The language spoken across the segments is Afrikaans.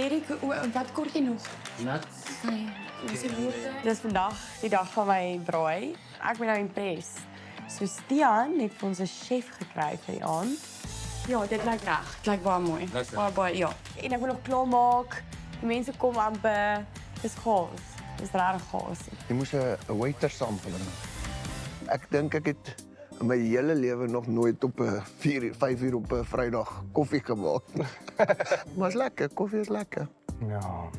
Derek, wat kort jy nog? Nuts. Dis vandag die dag van my braai. Ek ben nou impressed. So Stian het vir ons 'n chef gekry vir die aand. Ja, dit lyk reg. Dit lyk baie mooi. Baie, ja. En ek moet nog klaarmaak. Die mense kom amper. Dis chaos. Dis regtig chaos. Jy moes 'n waiter sampling. Ek dink ek het in my hele lewe nog nooit op 'n 5 uur op 'n Vrydag koffie gemaak. Maar is lekker, koffie is lekker. Ja.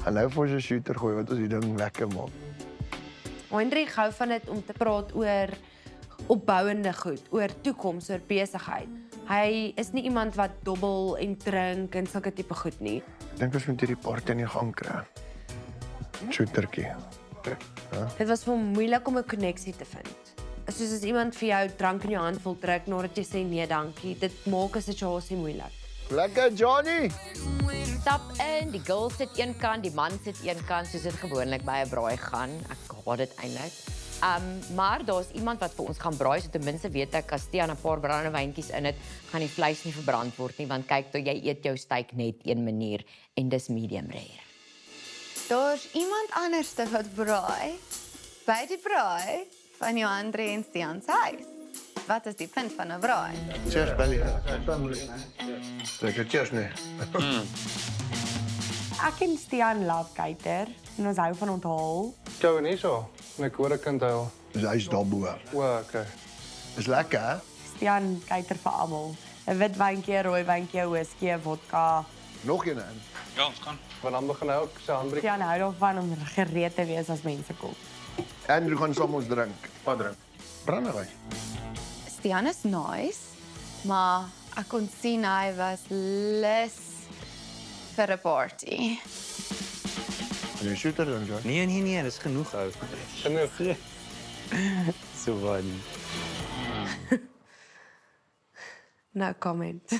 En nou vir 'n shooter gooi wat ons die ding lekker maak. Hendrik hou van dit om te praat oor opbouende goed, oor toekoms, oor besigheid. Hy is nie iemand wat dobbel en drink en sulke tipe goed nie. Ek dink ons moet hierdie party in die gang kry. Shootertjie. Dit was vir hom moeilik om 'n koneksie te vind. Soos as iemand vir jou drank in jou hand wil druk nadat jy sê nee, dankie, dit maak 'n situasie moeilik. Lekker Johnny. Stap in, die girl sit een kant, die man sit een kant, soos dit gewoonlik by 'n braai gaan. Ek haat dit eintlik. Maar daar's iemand wat vir ons gaan braai, so ten minste weet ek as Stian 'n paar brandewyntjies in het, gaan die vleis nie verbrand word nie, want kyk, toe jy eet jou steak net een manier en dis medium rare. Daar's iemand anderste wat braai by die braai van Johanre en Stian se huis. Wat is die punt van 'n braai? Cheers, Belly. Lekker cheers nee. Ek en Stian love cater en ons hou van onthaal. Jou en hierso. Ek hoor 'n kind huil. Dus hy's daarbo. O, okay. Is lekker, hè? Stian cater vir almal. 'n Wit wyntjie, 'n rooi wyntjie, 'n whisky, 'n vodka. Nog een in. Ja, ons kan. Want dan begin hy ook sy handbrief. Stian hou daarvan om gereed te wees as mense kom. Andrew gaan saam ons drink. Wat drink? Brandewyn. Stian is nice, maar ek kon sien hy was lus vir 'n party. En die shooter dan, John? Nee, dis genoeg ou. Genoeg. So funny. No comment.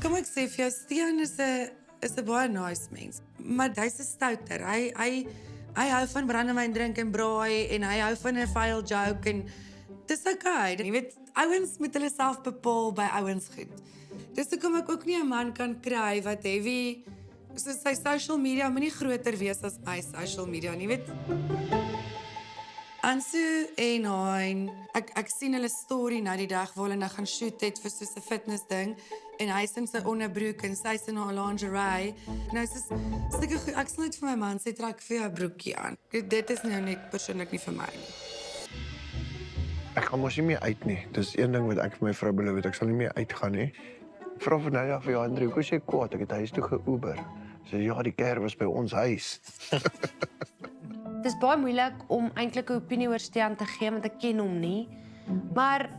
Kom ek sê vir jou, Stian is 'n baie nice mens, maar hy's 'n stouter. Hy hou van brandewyn drink en braai en hy hou van 'n vuil joke en dis okay. Jy weet, ouens moet hulle self bepaal by ouens goed. Dis hoekom ek ook nie 'n man kan kry wat heavy soos sy social media moenie groter wees as my social media nie, weet. Ansu en Hein, ek sien hulle story nou die dag waar hulle nou gaan shoot het vir so 'n fitness ding en hy is in sy onderbroek en sy is in haar lingerie. Nou soos sulke goed, ek sal net vir my man sê trek vir jou 'n broekie aan. Dit is nou net persoonlik nie vir my nie. Ek gaan mos nie meer uit nie. Dis een ding wat ek vir my vrou beloof het, ek sal nie meer uitgaan nie. Ek vra vandag vir jou Andrew, hoe sê kwaad, ek het huis toe ge-Uber. Sy sê ja, die keer was by ons huis. Dit is baie moeilik om eintlik 'n opinie oor Stian te gee want ek ken hom nie. Maar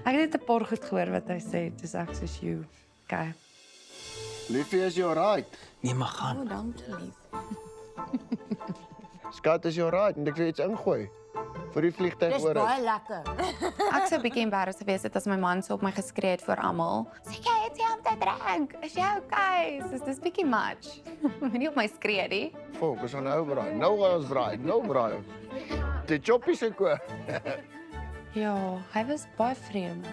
ek het net 'n paar goed gehoor wat hy sê, dis ek soos you. Okay. Liefie, is jy alright? Nee, maar gaan. Dankie lief. Skat, is jy alright? Moet ek vir iets ingooi? Vir die vliegtuig oor. lekker. Ek sou 'n bietjie embarrassed gewees het as my man so op my geskree het voor almal. Sê jy het jy om te drink? Is jy okay? Dis bietjie much. Moenie op my skree nie. Fokus aan nou braai. Nou gaan ons braai. Nou braai. Die choppie se ko. Ja, hy was baie vreemd.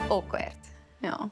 Awkward. Ja.